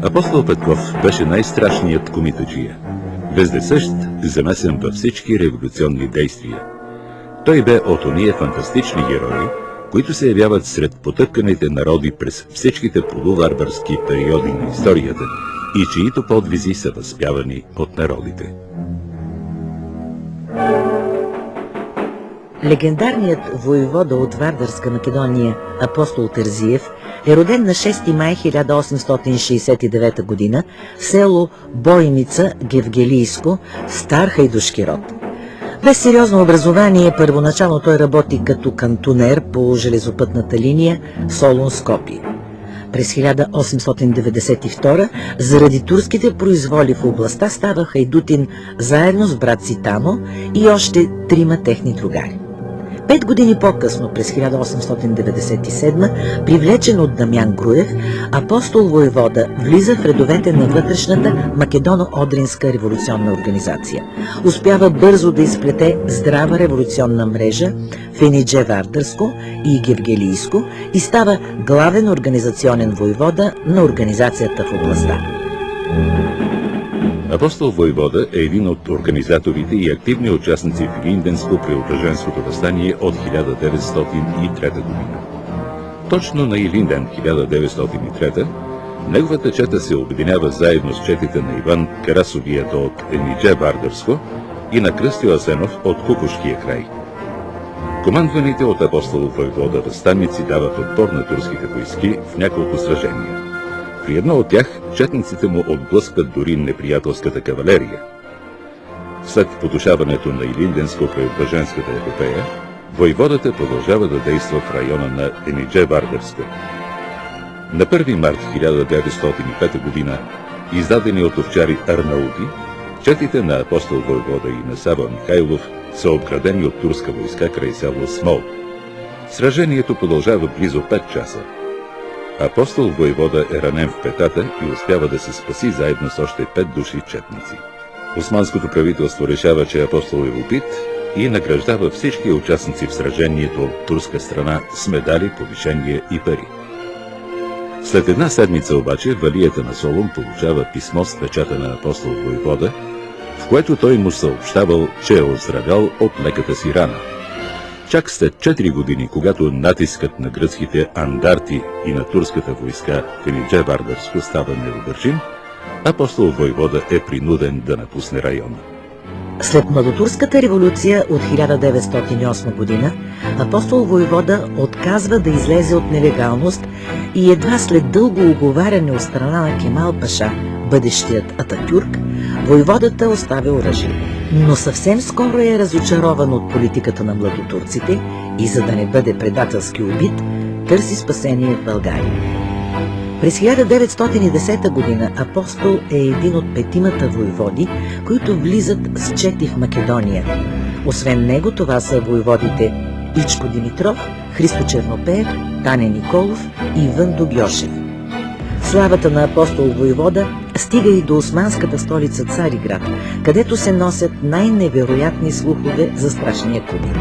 Апостол Петков беше най-страшният комитаджия, вездесъщ, замесен във всички революционни действия. Той бе от ония фантастични герои, които се явяват сред потъпканите народи през всичките полуварварски периоди на историята и чието подвизи са възпявани от народите. Легендарният воевода от Вардарска Македония Апостол Терзиев е роден на 6 май 1869 г. в село Бойница, Гевгелийско, стар хайдушки род. Без сериозно образование, първоначално той работи като кантонер по железопътната линия Солун-Скопие. През 1892 заради турските произволи в областта става хайдутин заедно с брат си Тамо и още трима техни другари. 5 години по-късно, през 1897, привлечен от Дамян Груев, апостол воевода влиза в редовете на вътрешната Македоно-Одринска революционна организация. Успява бързо да изплете здрава революционна мрежа в Енидже Вардарско и Гевгелийско и става главен организационен воевода на организацията в областта. Апостол Войвода е един от организаторите и активни участници в Илинденско-Преображенското въстание от 1903 година. Точно на Илинден 1903 неговата чета се обединява заедно с четите на Иван Карасовията от Енидже Вардарско и на Кръстю Асенов от Кукушкия край. Командваните от апостол Войвода въстаници дават отпор на турските войски в няколко сражения. При едно от тях четниците му отблъскват дори неприятелската кавалерия. След потушаването на Илинденско-Преображенската епопея, войводата продължава да действа в района на Енидже Вардарско. На 1 март 1905 г., издадени от овчари Арнаути, четите на апостол Войвода и на Сава Михайлов са обградени от турска войска край село Смол. Сражението продължава близо 5 часа. Апостол Войвода е ранен в петата и успява да се спаси заедно с още 5 души четници. Османското правителство решава, че апостол е убит и награждава всички участници в сражението от турска страна с медали, повишения и пари. След една седмица обаче валията на Солун получава писмо с печата на апостол Войвода, в което той му съобщавал, че е оздравял от леката си рана. Чак след 4 години, когато натискът на гръцките андарти и на турската войска в Енидже Вардарско става неудържим, апостол Войвода е принуден да напусне района. След Младотурската революция от 1908 година, апостол Войвода отказва да излезе от нелегалност и едва след дълго уговаряне от страна на Кемал Паша, бъдещият Ататюрк, войводата оставя оръжие. Но съвсем скоро е разочарован от политиката на младотурците и за да не бъде предателски убит, търси спасение в България. През 1910 година апостол е един от 5-мата войводи, които влизат с чети в Македония. Освен него това са войводите Ичко Димитров, Христо Чернопеев, Таня Николов и Въндо Гьошев. Славата на апостол Войвода стига и до османската столица Цариград, където се носят най-невероятни слухове за страшния кубит.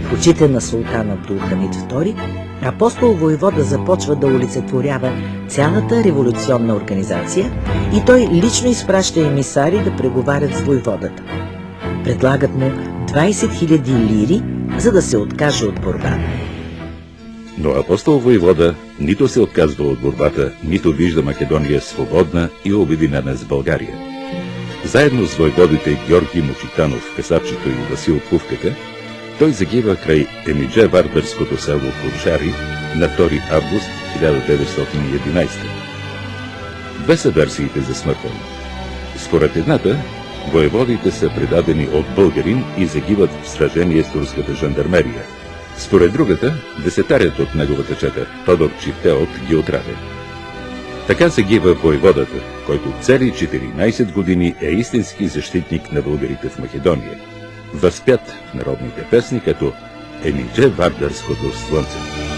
В очите на султан Абдулхамид II, апостол Войвода започва да олицетворява цялата революционна организация и той лично изпраща емисари да преговарят с войводата. Предлагат му 20 000 лири, за да се откаже от борбата. Но апостол Войвода нито се отказва от борбата, нито вижда Македония свободна и обединена с България. Заедно с войводите Георги Мочитанов, Касапчето и Васил Пувката, той загива край Енидже Вардарското село Куршари на 2 август 1911. Две са версиите за смъртта му. Според едната, воеводите са предадени от българин и загиват в сражение с турската жандармерия. Според другата, десетарят от неговата чета, Тодор Чифтеот, ги отравя. Така загива воеводата, който цели 14 години е истински защитник на българите в Македония, възпят в народните песни като Енидже Вардарското слънце.